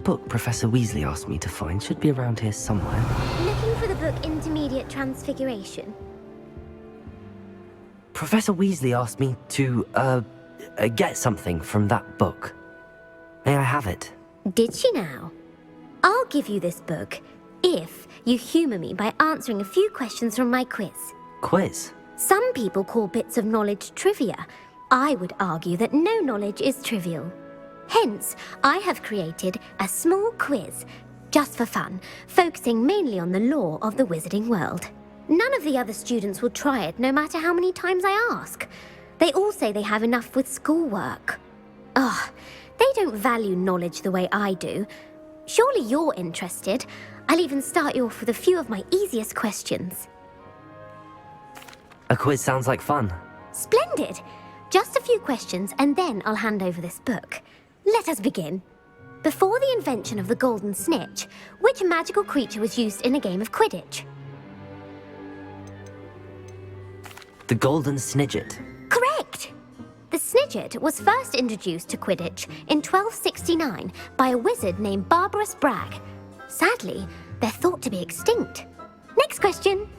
book Professor Weasley asked me to find should be around here somewhere. Looking for the book Intermediate Transfiguration? Professor Weasley asked me to, get something from that book. May I have it? Did she now? I'll give you this book if you humour me by answering a few questions from my quiz. Quiz? Some people call bits of knowledge trivia. I would argue that no knowledge is trivial. Hence, I have created a small quiz, just for fun, focusing mainly on the lore of the wizarding world. None of the other students will try it, no matter how many times I ask. They all say they have enough with schoolwork. Ugh, they don't value knowledge the way I do. Surely you're interested. I'll even start you off with a few of my easiest questions. A quiz sounds like fun. Splendid! Just a few questions and then I'll hand over this book. Let us begin. Before the invention of the golden snitch, which magical creature was used in a game of Quidditch? The golden snidget. Correct! The snidget was first introduced to Quidditch in 1269 by a wizard named Barbarous Bragg. Sadly, they're thought to be extinct. Next question.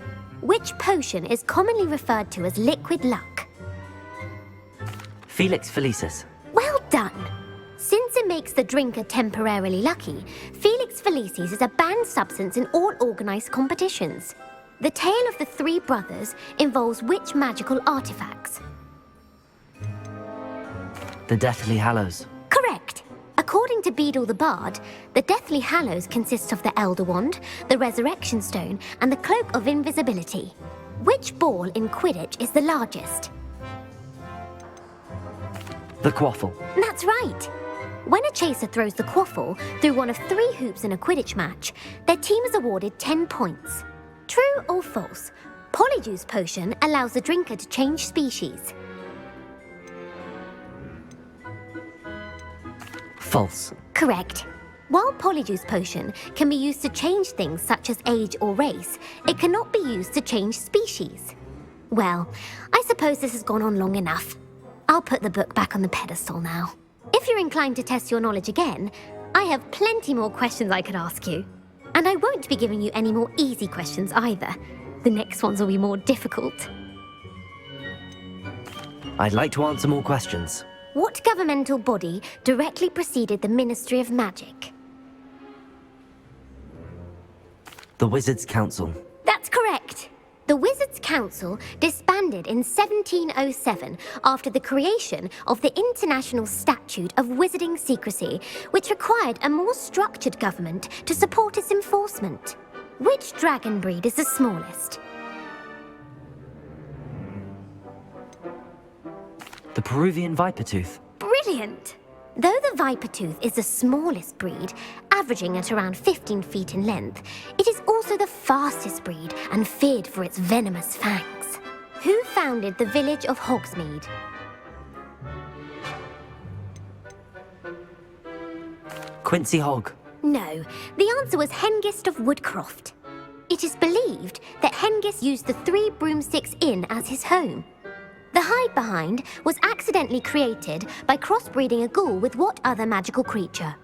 Which potion is commonly referred to as liquid luck? Felix Felicis. Well done! Since it makes the drinker temporarily lucky, Felix Felicis is a banned substance in all organised competitions. The tale of the three brothers involves which magical artifacts? The Deathly Hallows. Correct! According to Beedle the Bard, the Deathly Hallows consists of the Elder Wand, the Resurrection Stone, and the Cloak of Invisibility. Which ball in Quidditch is the largest? The Quaffle. That's right! When a chaser throws the quaffle through one of 3 hoops in a Quidditch match, their team is awarded 10 points. True or false? Polyjuice Potion allows the drinker to change species. False. Correct. While Polyjuice Potion can be used to change things such as age or race, it cannot be used to change species. Well, I suppose this has gone on long enough. I'll put the book back on the pedestal now. If you're inclined to test your knowledge again, I have plenty more questions I could ask you. And I won't be giving you any more easy questions either. The next ones will be more difficult. I'd like to answer more questions. What governmental body directly preceded the Ministry of Magic? The Wizards' Council. That's correct. The Wizards' Council disbanded in 1707 after the creation of the International Statute of Wizarding Secrecy, which required a more structured government to support its enforcement. Which dragon breed is the smallest? The Peruvian Vipertooth. Brilliant! Though the Vipertooth is the smallest breed, averaging at around 15 feet in length, it is also the fastest breed and feared for its venomous fangs. Who founded the village of Hogsmeade? Quincy Hogg. No, the answer was Hengist of Woodcroft. It is believed that Hengist used the 3 Broomsticks Inn as his home. The hide-behind was accidentally created by crossbreeding a ghoul with what other magical creature?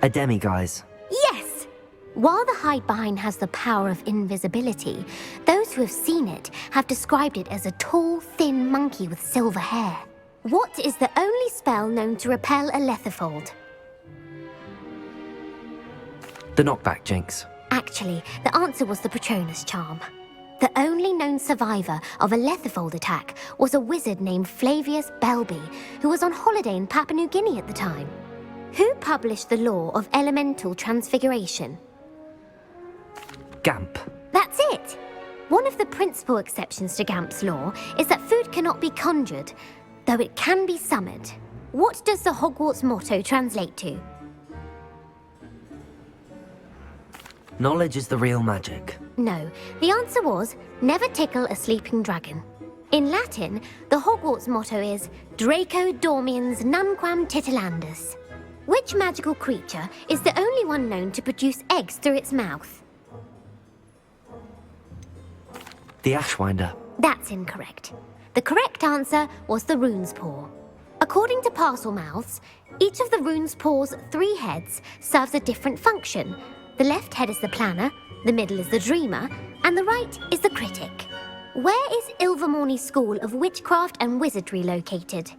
A demiguise. Yes! While the hide-behind has the power of invisibility, those who have seen it have described it as a tall, thin monkey with silver hair. What is the only spell known to repel a letherfold? The Knockback Jinx. Actually, the answer was the Patronus Charm. The only known survivor of a letherfold attack was a wizard named Flavius Belby, who was on holiday in Papua New Guinea at the time. Who published the law of elemental transfiguration? Gamp. That's it! One of the principal exceptions to Gamp's law is that food cannot be conjured, though it can be summoned. What does the Hogwarts motto translate to? Knowledge is the real magic. No, the answer was, never tickle a sleeping dragon. In Latin, the Hogwarts motto is, Draco dormiens nunquam titilandus. Which magical creature is the only one known to produce eggs through its mouth? The Ashwinder. That's incorrect. The correct answer was the Rune's Paw. According to parcel mouths, each of the rune's paws' 3 heads serves a different function. The left head is the planner, the middle is the dreamer, and the right is the critic. Where is Ilvermorny School of Witchcraft and Wizardry located?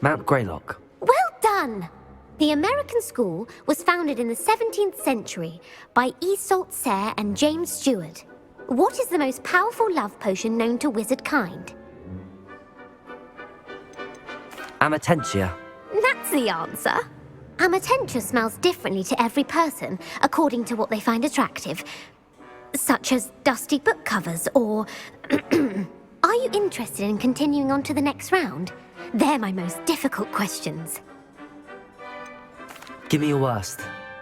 Mount Greylock. Well done! The American school was founded in the 17th century by Isolde Sayre and James Stewart. What is the most powerful love potion known to wizard kind? Amatentia. That's the answer. Amatentia smells differently to every person according to what they find attractive, such as dusty book covers or... Are you interested in continuing on to the next round? They're my most difficult questions. Give me your worst.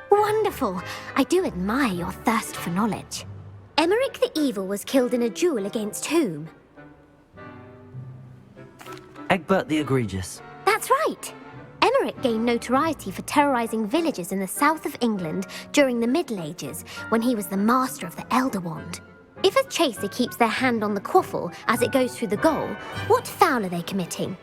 Wonderful. I do admire your thirst for knowledge. Emmerich the Evil was killed in a duel against whom? Egbert the Egregious. That's right. Emmerich gained notoriety for terrorizing villages in the south of England during the Middle Ages when he was the master of the Elder Wand. If a chaser keeps their hand on the quaffle as it goes through the goal, what foul are they committing?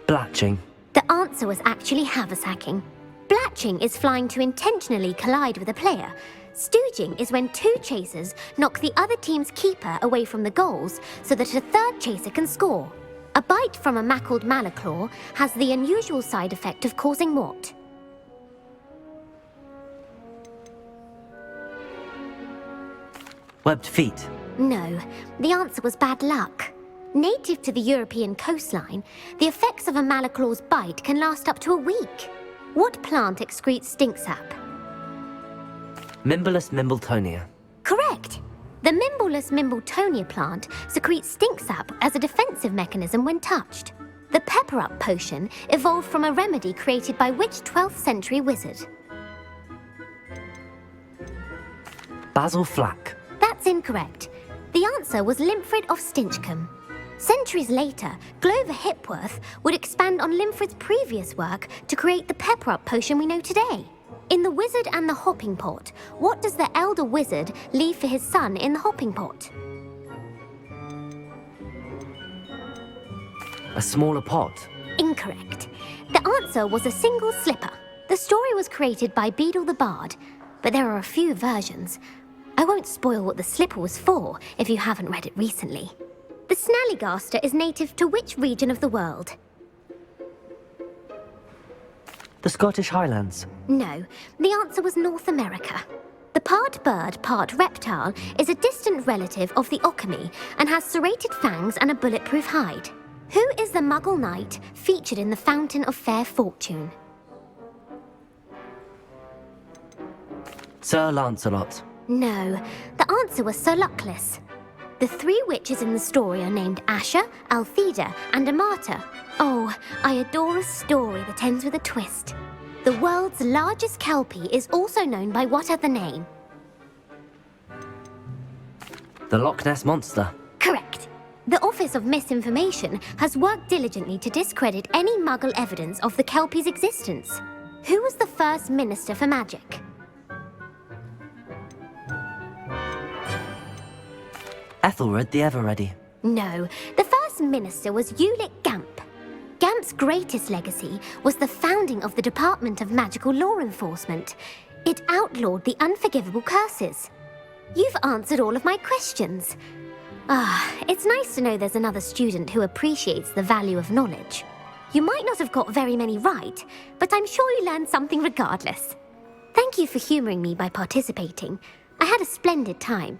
Blatching. The answer was actually haversacking. Blatching is flying to intentionally collide with a player. Stooging is when 2 chasers knock the other team's keeper away from the goals so that a 3rd chaser can score. A bite from a mackled malaclaw has the unusual side effect of causing what? Webbed feet. No, the answer was bad luck. Native to the European coastline, the effects of a malaclaw's bite can last up to a week. What plant excretes stink sap? Mimblus Mimbletonia. Correct. The Mimblus Mimbletonia plant secretes stink sap as a defensive mechanism when touched. The pepper-up potion evolved from a remedy created by which 12th century wizard? Basil Flack. That's incorrect. The answer was Limfrid of Stinchcombe. Centuries later, Glover Hipworth would expand on Limfrid's previous work to create the pepper-up potion we know today. In The Wizard and the Hopping Pot, what does the elder wizard leave for his son in the hopping pot? A smaller pot. Incorrect. The answer was a single slipper. The story was created by Beadle the Bard, but there are a few versions. I won't spoil what the slipper was for if you haven't read it recently. The Snallygaster is native to which region of the world? The Scottish Highlands. No, the answer was North America. The part bird, part reptile is a distant relative of the Occamy and has serrated fangs and a bulletproof hide. Who is the Muggle knight featured in the Fountain of Fair Fortune? Sir Lancelot. No, the answer was Sir Luckless. The 3 witches in the story are named Asha, Altheda, and Amata. Oh, I adore a story that ends with a twist. The world's largest kelpie is also known by what other name? The Loch Ness Monster. Correct. The Office of Misinformation has worked diligently to discredit any Muggle evidence of the kelpie's existence. Who was the first Minister for Magic? Ethelred the Ever-Ready. No, the first minister was Ulick Gamp. Gamp's greatest legacy was the founding of the Department of Magical Law Enforcement. It outlawed the unforgivable curses. You've answered all of my questions. It's nice to know there's another student who appreciates the value of knowledge. You might not have got very many right, but I'm sure you learned something regardless. Thank you for humouring me by participating. I had a splendid time.